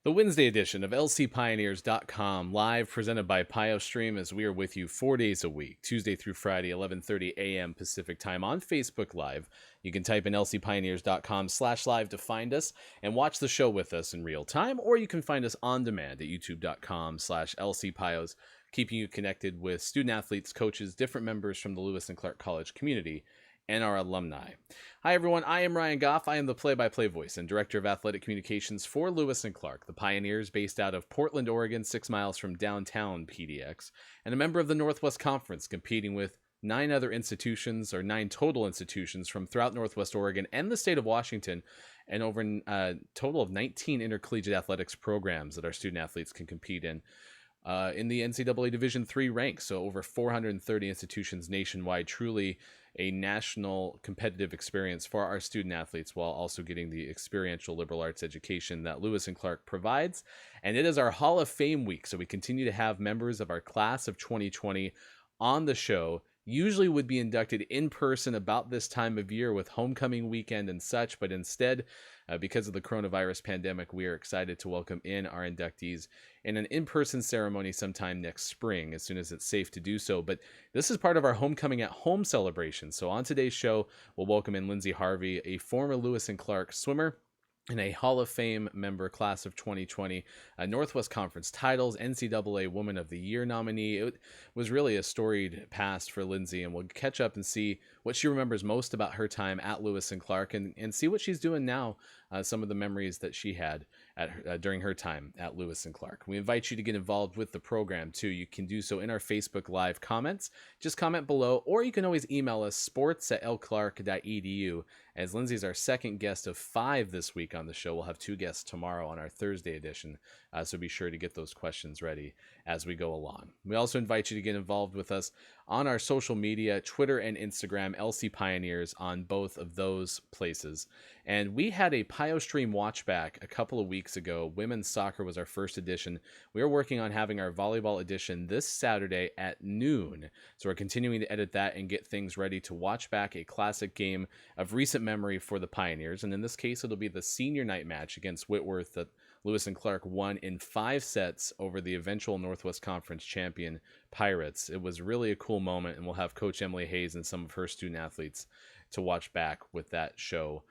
The Wednesday edition of lcpioneers.com live presented by PioStream as we are with you 4 days a week, Tuesday through Friday, 11:30 a.m. Pacific time on Facebook Live. You can type in lcpioneers.com/live to find us and watch the show with us in real time, or you can find us on demand at youtube.com/lcpios, keeping you connected with student athletes, coaches, different members from the Lewis and Clark College community, and our alumni. Hi, everyone. I am Ryan Goff. I am the play-by-play voice and director of athletic communications for Lewis and Clark, the Pioneers based out of Portland, Oregon, 6 miles from downtown PDX, and a member of the Northwest Conference, competing with 9 total institutions from throughout Northwest Oregon and the state of Washington, and over a total of 19 intercollegiate athletics programs that our student athletes can compete in the NCAA Division III ranks. So over 430 institutions nationwide, truly a national competitive experience for our student athletes, while also getting the experiential liberal arts education that Lewis and Clark provides. And it is our Hall of Fame week, so we continue to have members of our class of 2020 on the show. Usually would be inducted in person about this time of year with homecoming weekend and such, but instead, because of the coronavirus pandemic, we are excited to welcome in our inductees in an in-person ceremony sometime next spring, as soon as it's safe to do so. But this is part of our homecoming at home celebration. So on today's show, we'll welcome in Lindsay Harvey, a former Lewis and Clark swimmer and a Hall of Fame member, class of 2020, Northwest Conference titles, NCAA Woman of the Year nominee. It was really a storied past for Lindsay, and we'll catch up and see what she remembers most about her time at Lewis and Clark, and see what she's doing now, some of the memories that she had during her time at Lewis and Clark. We invite you to get involved with the program too. You can do so in our Facebook Live comments. Just comment below, or you can always email us sports@lclark.edu. As Lindsay's our second guest of 5 this week on the show. We'll have 2 guests tomorrow on our Thursday edition, so be sure to get those questions ready as we go along. We also invite you to get involved with us on our social media, Twitter and Instagram, LC Pioneers, on both of those places. And we had a PioStream watchback a couple of weeks ago. Women's soccer was our first edition. We are working on having our volleyball edition this Saturday at noon. So we're continuing to edit that and get things ready to watch back a classic game of recent memory for the Pioneers. And in this case, it'll be the senior night match against Whitworth that Lewis and Clark won in 5 sets over the eventual Northwest Conference champion Pirates. It was really a cool moment, and we'll have Coach Emily Hayes and some of her student athletes to watch back with that show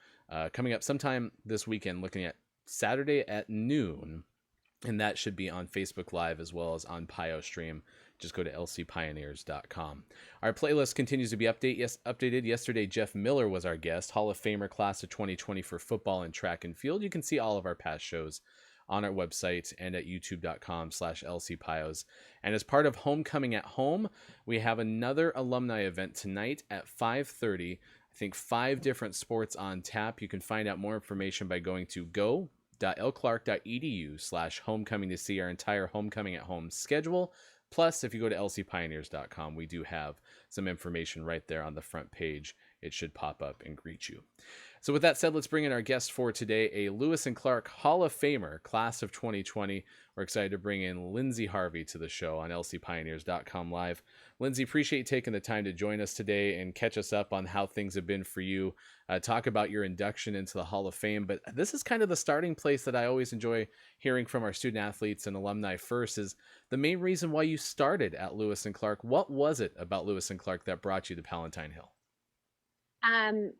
coming up sometime this weekend, looking at Saturday at noon, and that should be on Facebook Live as well as on PioStream. Just go to lcpioneers.com. Our playlist continues to be updated. Yesterday, Jeff Miller was our guest, Hall of Famer, class of 2020 for football and track and field. You can see all of our past shows on our website and at youtube.com/lcpios. And as part of Homecoming at Home, we have another alumni event tonight at 5:30. I think 5 different sports on tap. You can find out more information by going to go.lclark.edu/homecoming to see our entire Homecoming at Home schedule. Plus, if you go to lcpioneers.com, we do have some information right there on the front page. It should pop up and greet you. So with that said, let's bring in our guest for today, a Lewis and Clark Hall of Famer, class of 2020. We're excited to bring in Lindsay Harvey to the show on lcpioneers.com live. Lindsay, appreciate you taking the time to join us today and catch us up on how things have been for you. Talk about your induction into the Hall of Fame. But this is kind of the starting place that I always enjoy hearing from our student athletes and alumni first, is the main reason why you started at Lewis and Clark. What was it about Lewis and Clark that brought you to Palatine Hill?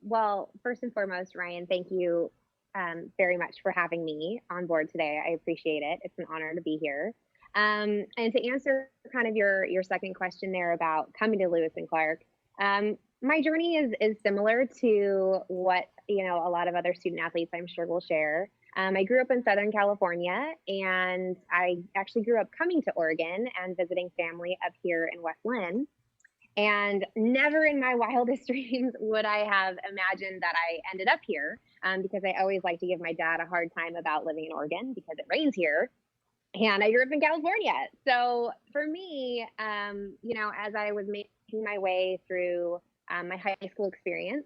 Well, first and foremost, Ryan, thank you very much for having me on board today. I appreciate it. It's an honor to be here. And to answer kind of your second question there about coming to Lewis and Clark, my journey is similar to what a lot of other student athletes I'm sure will share. I grew up in Southern California, and I actually grew up coming to Oregon and visiting family up here in West Lynn. And never in my wildest dreams would I have imagined that I ended up here, because I always like to give my dad a hard time about living in Oregon because it rains here. And I grew up in California. So for me, as I was making my way through my high school experience,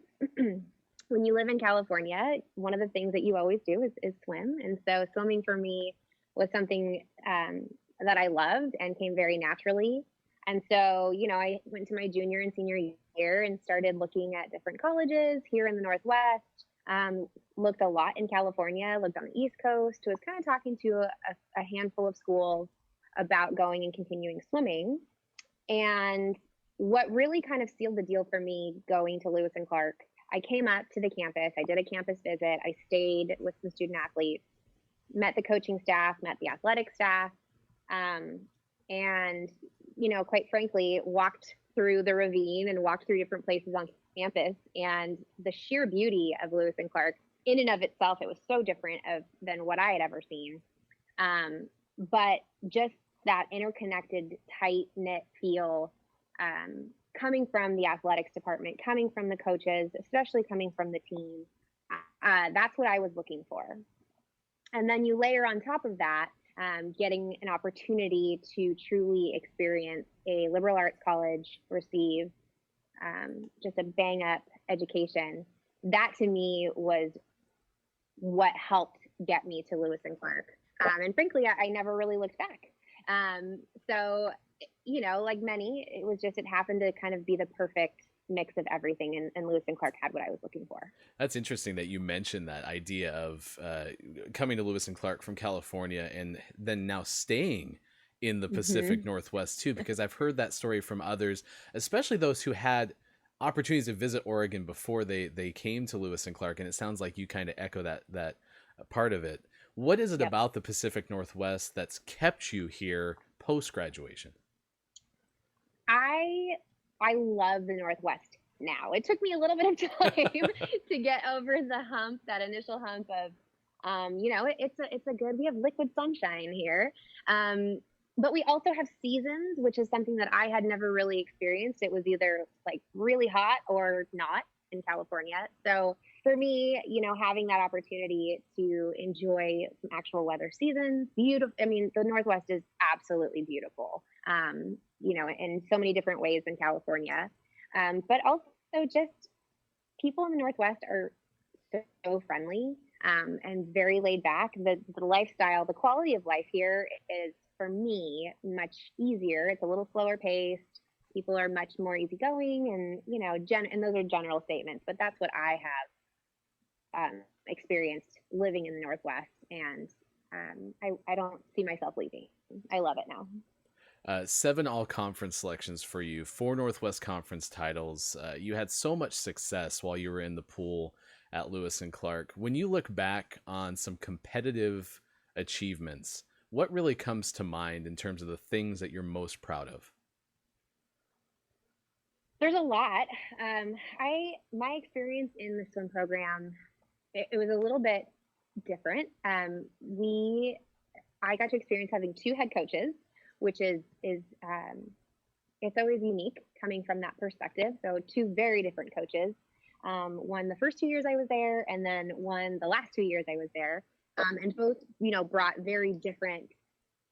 when you live in California, one of the things that you always do is swim. And so swimming for me was something that I loved and came very naturally. And so, I went to my junior and senior year and started looking at different colleges here in the Northwest. Looked a lot in California, looked on the East Coast, was kind of talking to a handful of schools about going and continuing swimming. And what really kind of sealed the deal for me going to Lewis and Clark, I came up to the campus, I did a campus visit, I stayed with some student athletes, met the coaching staff, met the athletic staff, and, quite frankly, walked through the ravine and walked through different places on campus. And the sheer beauty of Lewis and Clark, in and of itself, it was so different than what I had ever seen. But just that interconnected, tight knit feel, coming from the athletics department, coming from the coaches, especially coming from the team, that's what I was looking for. And then you layer on top of that, getting an opportunity to truly experience a liberal arts college, receive just a bang up education. That to me was what helped get me to Lewis and Clark. And frankly, I never really looked back. So, like many, it happened to kind of be the perfect mix of everything, and Lewis and Clark had what I was looking for. That's interesting that you mentioned that idea of coming to Lewis and Clark from California and then now staying in the Pacific Northwest too, because I've heard that story from others, especially those who had opportunities to visit Oregon before they came to Lewis and Clark, and it sounds like you kind of echo that part of it. What is it about the Pacific Northwest that's kept you here post-graduation? I love the Northwest now. It took me a little bit of time to get over the hump, that initial hump of, we have liquid sunshine here. But we also have seasons, which is something that I had never really experienced. It was either like really hot or not in California. So for me, having that opportunity to enjoy some actual weather seasons, beautiful. I mean, the Northwest is absolutely beautiful, in so many different ways in California. But also just people in the Northwest are so friendly, and very laid back. The lifestyle, the quality of life here is, for me, much easier. It's a little slower paced. People are much more easygoing, and and those are general statements, but that's what I have experienced living in the Northwest, and I don't see myself leaving. I love it now. 7 all-conference selections for you, 4 Northwest Conference titles. You had so much success while you were in the pool at Lewis and Clark. When you look back on some competitive achievements, what really comes to mind in terms of the things that you're most proud of? There's a lot. My experience in the swim program, it was a little bit different. I got to experience having 2 head coaches, which is it's always unique coming from that perspective. So 2 very different coaches. One the first 2 years I was there, and then one the last 2 years I was there. And both, brought very different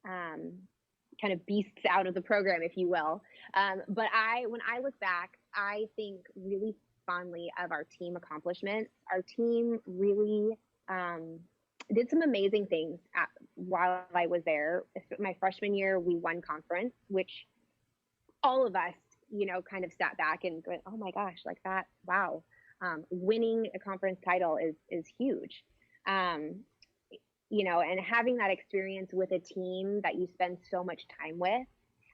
kind of beasts out of the program, if you will. But when I look back, I think really fondly of our team accomplishments. Our team really did some amazing things while I was there. My freshman year, we won conference, which all of us, kind of sat back and went, oh my gosh, like that, wow. Winning a conference title is huge. And having that experience with a team that you spend so much time with,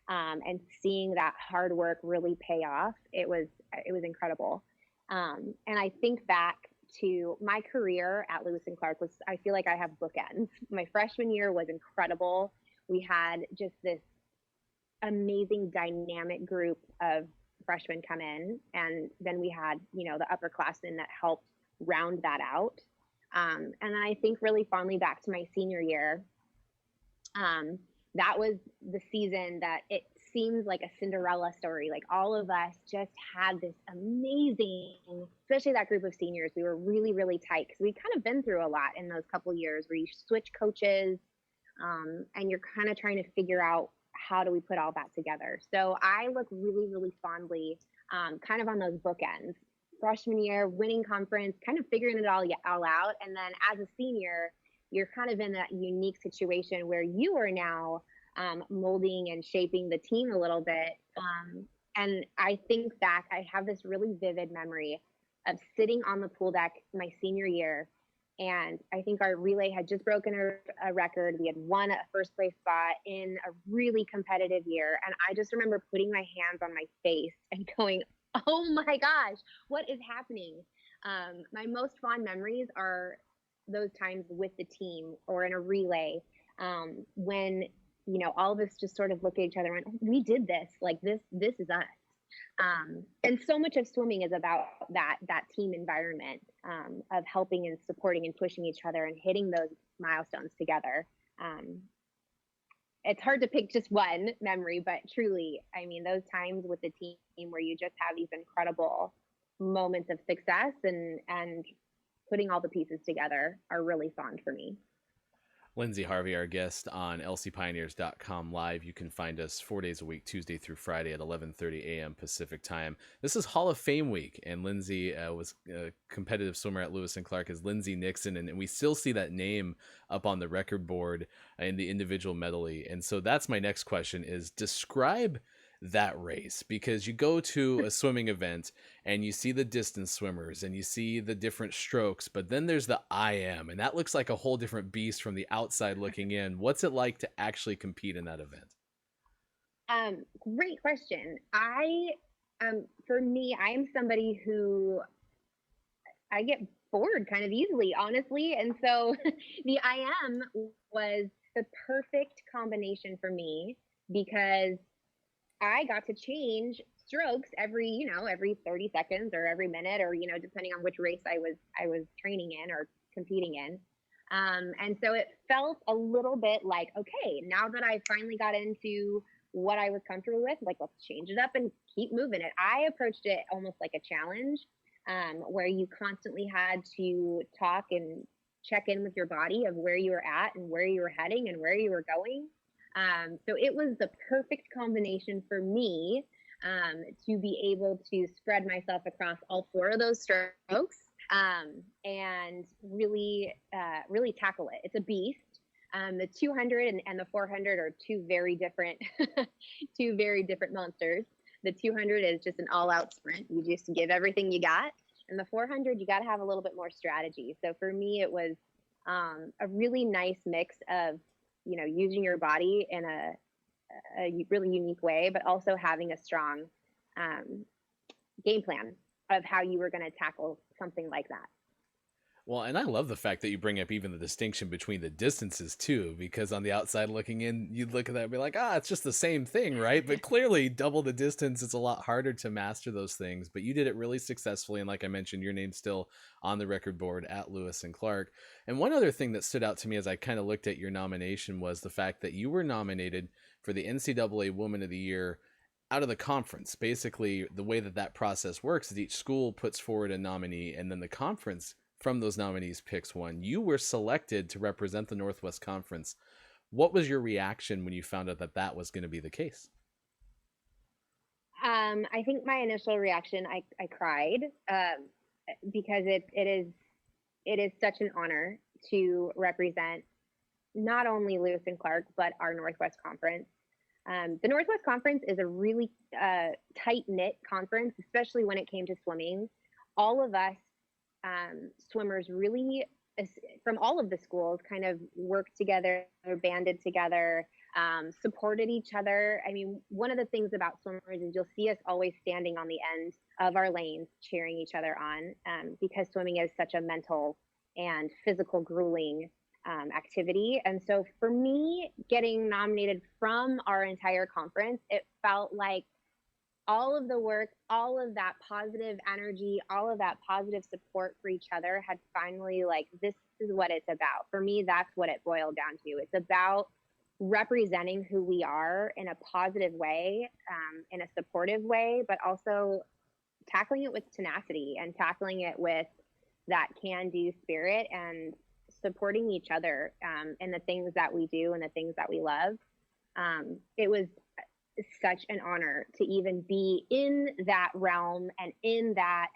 and seeing that hard work really pay off, it was incredible. And I think back to my career at Lewis and Clark I feel like I have bookends. My freshman year was incredible. We had just this amazing dynamic group of freshmen come in, and then we had, the upperclassmen that helped round that out. And then I think really fondly back to my senior year. That was the season that it seems like a Cinderella story. Like all of us just had this amazing, especially that group of seniors. We were really, really tight because we'd kind of been through a lot in those couple years where you switch coaches, and you're kind of trying to figure out how do we put all that together. So I look really, really fondly, kind of on those bookends. Freshman year, winning conference, kind of figuring it all out. And then as a senior, you're kind of in that unique situation where you are now molding and shaping the team a little bit. And I think back, I have this really vivid memory of sitting on the pool deck my senior year. And I think our relay had just broken a record. We had won a first place spot in a really competitive year. And I just remember putting my hands on my face and going, oh my gosh, what is happening? My most fond memories are those times with the team or in a relay, when, all of us just sort of look at each other and went, oh, we did this, like this is us. And so much of swimming is about that team environment, of helping and supporting and pushing each other and hitting those milestones together. It's hard to pick just one memory, but truly, I mean, those times with the team where you just have these incredible moments of success and putting all the pieces together are really fond for me. Lindsay Harvey, our guest on lcpioneers.com live. You can find us 4 days a week, Tuesday through Friday at 11:30 a.m. Pacific time. This is Hall of Fame week, and Lindsay was a competitive swimmer at Lewis and Clark as Lindsay Nixon, and we still see that name up on the record board in the individual medley. And so that's my next question: is describe that race, because you go to a swimming event and you see the distance swimmers and you see the different strokes, but then there's the IM, and that looks like a whole different beast from the outside looking in. What's it like to actually compete in that event? Great question. For me, I am somebody who I get bored kind of easily, honestly. And so the IM was the perfect combination for me because I got to change strokes every 30 seconds or every minute, or, depending on which race I was training in or competing in. And so it felt a little bit like, okay, now that I finally got into what I was comfortable with, like, let's change it up and keep moving it. I approached it almost like a challenge, where you constantly had to talk and check in with your body of where you were at and where you were heading and where you were going. So it was the perfect combination for me, to be able to spread myself across all four of those strokes, and really tackle it. It's a beast. The 200 and the 400 are two very different monsters. The 200 is just an all-out sprint. You just give everything you got. And the 400, you got to have a little bit more strategy. So for me, it was a really nice mix of using your body in a really unique way, but also having a strong game plan of how you were going to tackle something like that. Well, and I love the fact that you bring up even the distinction between the distances too, because on the outside looking in, you'd look at that and be like, it's just the same thing, right? But clearly double the distance, it's a lot harder to master those things, but you did it really successfully. And like I mentioned, your name's still on the record board at Lewis and Clark. And one other thing that stood out to me as I kind of looked at your nomination was the fact that you were nominated for the NCAA Woman of the Year out of the conference. Basically, the way that process works is each school puts forward a nominee, and then the conference from those nominees picks one. You were selected to represent the Northwest Conference. What was your reaction when you found out that was going to be the case? I think my initial reaction, I cried, because it is such an honor to represent not only Lewis and Clark, but our Northwest Conference. The Northwest Conference is a really tight-knit conference, especially when it came to swimming. All of us swimmers really, from all of the schools, kind of worked together, banded together, supported each other. I mean, one of the things about swimmers is you'll see us always standing on the end of our lanes, cheering each other on, because swimming is such a mental and physical grueling activity. And so for me, getting nominated from our entire conference, it felt like all of the work, all of that positive energy, all of that positive support for each other had finally, like, this is what it's about. For me, that's what it boiled down to. It's about representing who we are in a positive way, in a supportive way, but also tackling it with tenacity and tackling it with that can-do spirit and supporting each other in the things that we do and the things that we love. It was such an honor to even be in that realm and in that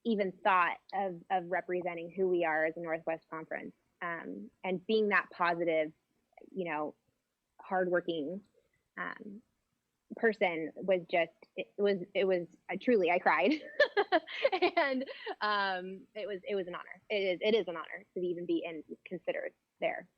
even thought of representing who we are as a Northwest Conference, and being that positive, hardworking person was just, it was truly, I cried. And it was an honor. It is an honor to even be considered there.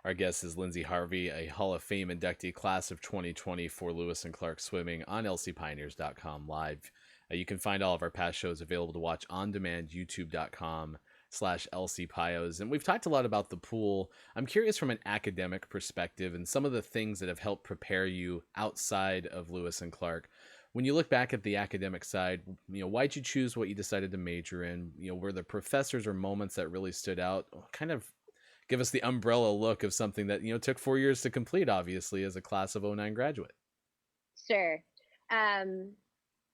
Our guest is Lindsay Harvey, a Hall of Fame inductee, class of 2020 for Lewis and Clark Swimming, on lcpioneers.com live. You can find all of our past shows available to watch on demand, youtube.com/lcpios. And we've talked a lot about the pool. I'm curious from an academic perspective and some of the things that have helped prepare you outside of Lewis and Clark. When you look back at the academic side, why'd you choose what you decided to major in? Were there professors or moments that really stood out? Kind of give us the umbrella look of something that, took 4 years to complete, obviously, as a class of '09 graduate. Sure.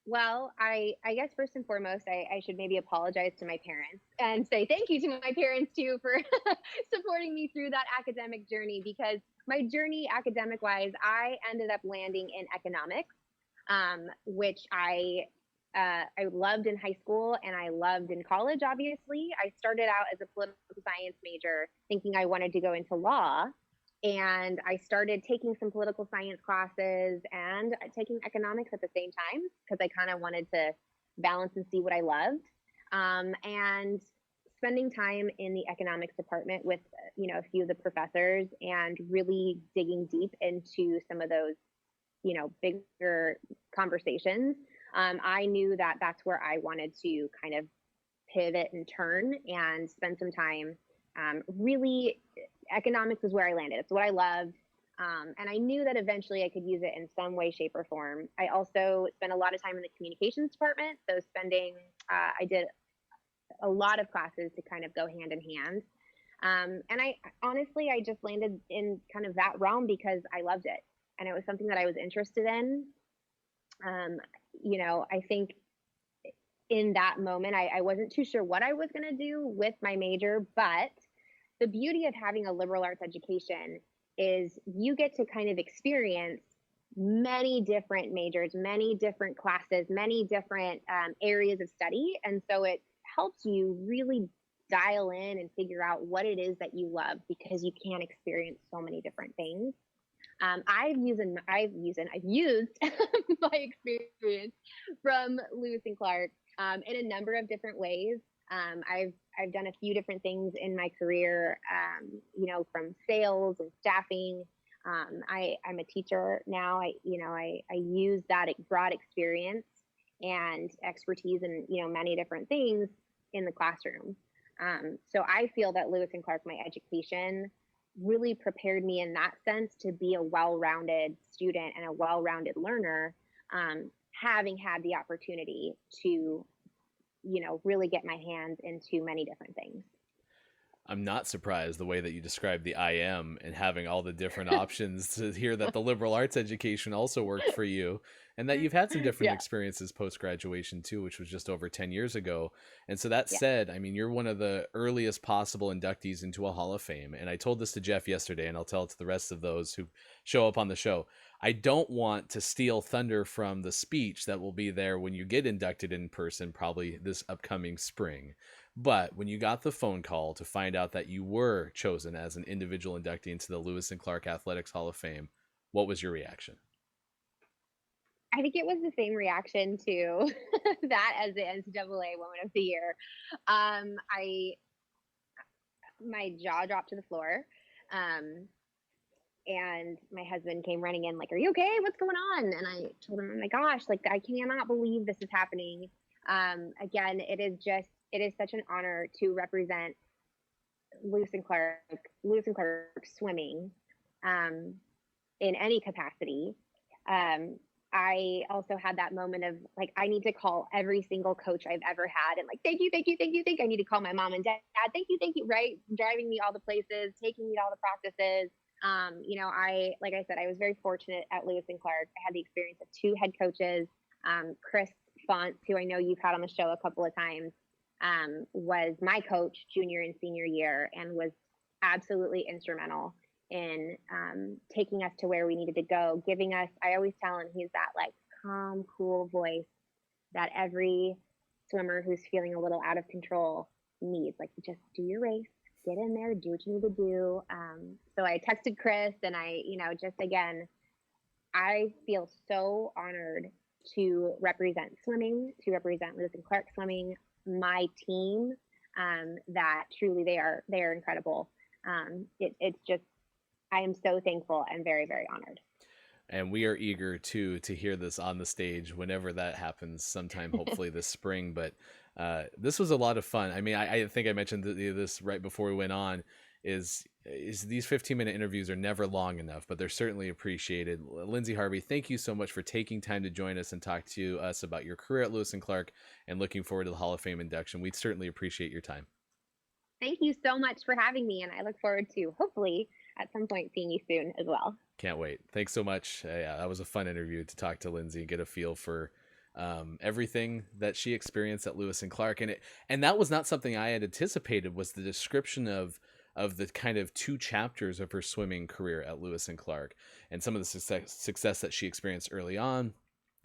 Well, I guess first and foremost, I should maybe apologize to my parents and say thank you to my parents too for supporting me through that academic journey, because my journey academic wise, I ended up landing in economics, which I loved in high school and I loved in college. Obviously, I started out as a political science major thinking I wanted to go into law. And I started taking some political science classes and taking economics at the same time because I kind of wanted to balance and see what I loved. And spending time in the economics department with, a few of the professors and really digging deep into some of those, bigger conversations. I knew that that's where I wanted to kind of pivot and turn and spend some time. Really, economics is where I landed. It's what I loved. And I knew that eventually I could use it in some way, shape, or form. I also spent a lot of time in the communications department. So I did a lot of classes to kind of go hand in hand. And I honestly, I just landed in kind of that realm because I loved it. And it was something that I was interested in. I think in that moment, I wasn't too sure what I was going to do with my major, but the beauty of having a liberal arts education is you get to kind of experience many different majors, many different classes, many different areas of study. And so it helps you really dial in and figure out what it is that you love, because you can experience so many different things. I've used my experience from Lewis and Clark in a number of different ways. I've done a few different things in my career, from sales and staffing. I'm a teacher now. I use that broad experience and expertise in, many different things in the classroom. So I feel that Lewis and Clark, my education, really prepared me in that sense to be a well-rounded student and a well-rounded learner, having had the opportunity to really get my hands into many different things. I'm not surprised the way that you described the IM and having all the different options to hear that the liberal arts education also worked for you, and that you've had some different experiences post-graduation too, which was just over 10 years ago. And so that said, I mean, you're one of the earliest possible inductees into a Hall of Fame. And I told this to Jeff yesterday, and I'll tell it to the rest of those who show up on the show. I don't want to steal thunder from the speech that will be there when you get inducted in person, probably this upcoming spring. But when you got the phone call to find out that you were chosen as an individual inductee into the Lewis and Clark Athletics Hall of Fame, what was your reaction? I think it was the same reaction to that as the NCAA Woman of the Year. My jaw dropped to the floor. And my husband came running in like, "Are you okay? What's going on?" And I told him, "Oh my gosh, like I cannot believe this is happening." Again, it is such an honor to represent Lewis and Clark swimming in any capacity. I also had that moment of like, I need to call every single coach I've ever had and like, thank you. I need to call my mom and dad. Thank you. Right. Driving me all the places, taking me to all the practices. Like I said, I was very fortunate at Lewis and Clark. I had the experience of two head coaches. Chris Fonts, who I know you've had on the show a couple of times, was my coach junior and senior year and was absolutely instrumental in taking us to where we needed to go, giving us, I always tell him, he's that like calm, cool voice that every swimmer who's feeling a little out of control needs. Like, just do your race, get in there, do what you need to do. So I texted Chris and I, just again, I feel so honored to represent swimming, to represent Lewis and Clark swimming, my team, that truly they are incredible. It's just, I am so thankful and very, very honored. And we are eager to hear this on the stage whenever that happens, sometime hopefully this spring. But this was a lot of fun. I mean, I think I mentioned this right before we went on. Is these 15-minute interviews are never long enough, but they're certainly appreciated. Lindsay Harvey, thank you so much for taking time to join us and talk to us about your career at Lewis and Clark, and looking forward to the Hall of Fame induction. We certainly appreciate your time. Thank you so much for having me, and I look forward to hopefully at some point seeing you soon as well. Can't wait. Thanks so much. Yeah, that was a fun interview to talk to Lindsay and get a feel for everything that she experienced at Lewis and Clark. And that was not something I had anticipated, was the description of the kind of 2 chapters of her swimming career at Lewis and Clark, and some of the success that she experienced early on.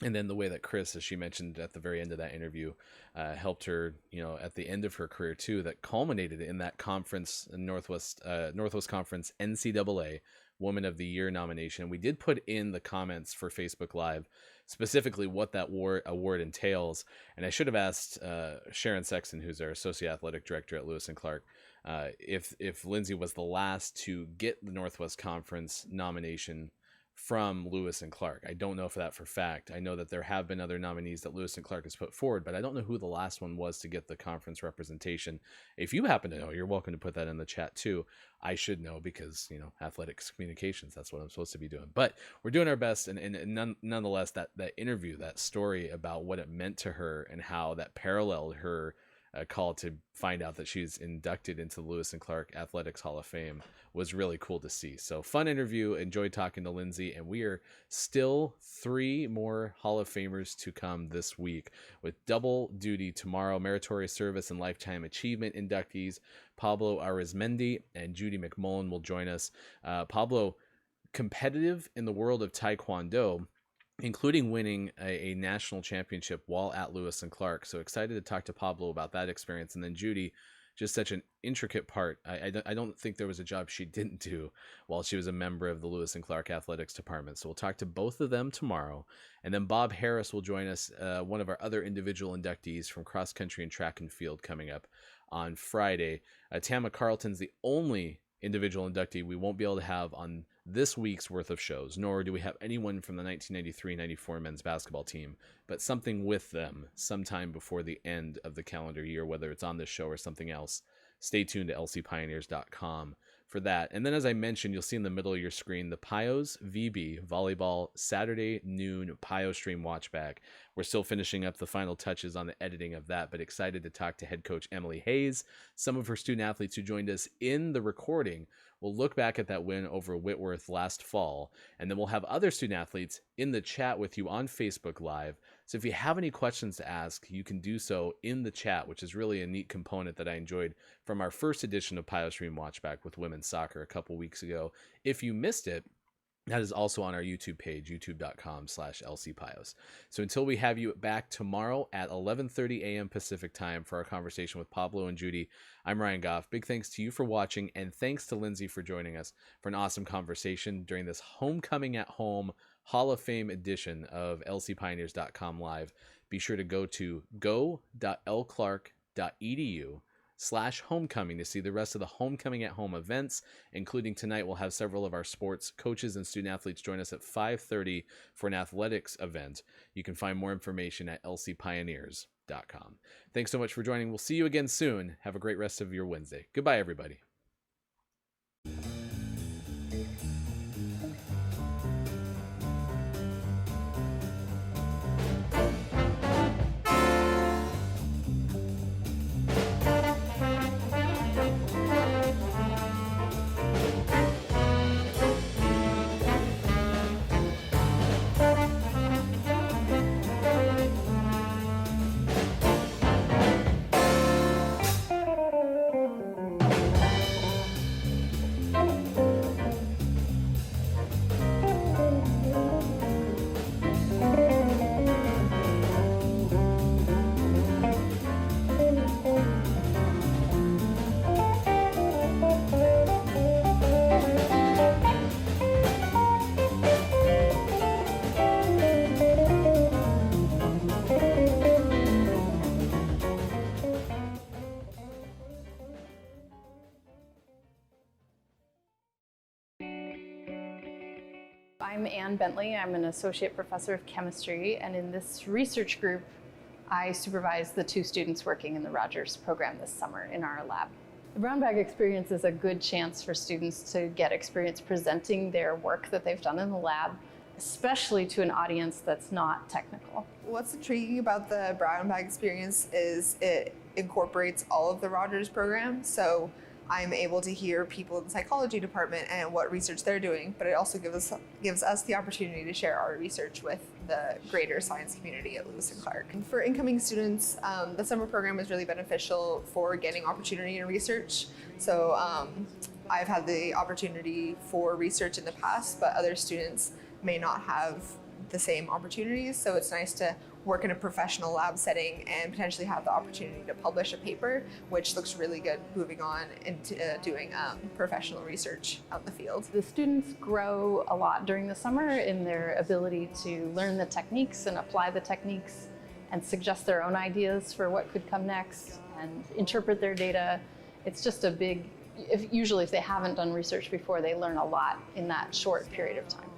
And then the way that Chris, as she mentioned at the very end of that interview, helped her, at the end of her career too, that culminated in that conference, Northwest Conference NCAA Woman of the Year nomination. We did put in the comments for Facebook Live specifically what that award entails. And I should have asked Sharon Sexton, who's our associate athletic director at Lewis and Clark, if Lindsay was the last to get the Northwest Conference nomination from Lewis and Clark. I don't know for that for fact. I know that there have been other nominees that Lewis and Clark has put forward, but I don't know who the last one was to get the conference representation. If you happen to know, you're welcome to put that in the chat too. I should know because, athletics communications, that's what I'm supposed to be doing. But we're doing our best, and nonetheless, that interview, that story about what it meant to her and how that paralleled her call to find out that she's inducted into the Lewis and Clark Athletics Hall of Fame was really cool to see. So fun interview. Enjoyed talking to Lindsay, and we are still 3 more Hall of Famers to come this week with double duty tomorrow. Meritorious Service and Lifetime Achievement inductees Pablo Arizmendi and Judy McMullen will join us. Pablo, competitive in the world of Taekwondo, including winning a national championship while at Lewis and Clark. So excited to talk to Pablo about that experience. And then Judy, just such an intricate part. I don't think there was a job she didn't do while she was a member of the Lewis and Clark Athletics Department. So we'll talk to both of them tomorrow. And then Bob Harris will join us, one of our other individual inductees from cross country and track and field, coming up on Friday. Tama Carlton's the only individual inductee we won't be able to have on this week's worth of shows, nor do we have anyone from the 1993-94 men's basketball team, but something with them sometime before the end of the calendar year, whether it's on this show or something else. Stay tuned to lcpioneers.com for that. And then, as I mentioned, you'll see in the middle of your screen the Pios VB Volleyball Saturday noon Pio Stream Watchback. We're still finishing up the final touches on the editing of that, but excited to talk to head coach Emily Hayes. Some of her student athletes who joined us in the recording will look back at that win over Whitworth last fall, and then we'll have other student athletes in the chat with you on Facebook Live. So if you have any questions to ask, you can do so in the chat, which is really a neat component that I enjoyed from our first edition of Pio Stream Watchback with women's soccer a couple weeks ago. If you missed it, that is also on our YouTube page, youtube.com/LCPios. So until we have you back tomorrow at 11:30 a.m. Pacific time for our conversation with Pablo and Judy, I'm Ryan Goff. Big thanks to you for watching, and thanks to Lindsay for joining us for an awesome conversation during this Homecoming at Home Hall of Fame edition of lcpioneers.com live. Be sure to go to go.lclark.edu/homecoming to see the rest of the Homecoming at Home events, including tonight. We'll have several of our sports coaches and student athletes join us at 5:30 for an athletics event. You can find more information at lcpioneers.com. Thanks so much for joining. We'll see you again soon. Have a great rest of your Wednesday. Goodbye, everybody. I'm Ann Bentley. I'm an associate professor of chemistry, and in this research group, I supervise the 2 students working in the Rogers program this summer in our lab. The brown bag experience is a good chance for students to get experience presenting their work that they've done in the lab, especially to an audience that's not technical. What's intriguing about the brown bag experience is it incorporates all of the Rogers program. So I'm able to hear people in the psychology department and what research they're doing, but it also gives us the opportunity to share our research with the greater science community at Lewis and Clark. And for incoming students, the summer program is really beneficial for getting opportunity in research. So I've had the opportunity for research in the past, but other students may not have the same opportunities. So it's nice to work in a professional lab setting and potentially have the opportunity to publish a paper, which looks really good moving on into doing professional research out in the field. The students grow a lot during the summer in their ability to learn the techniques and apply the techniques and suggest their own ideas for what could come next and interpret their data. It's just a big, usually if they haven't done research before, they learn a lot in that short period of time.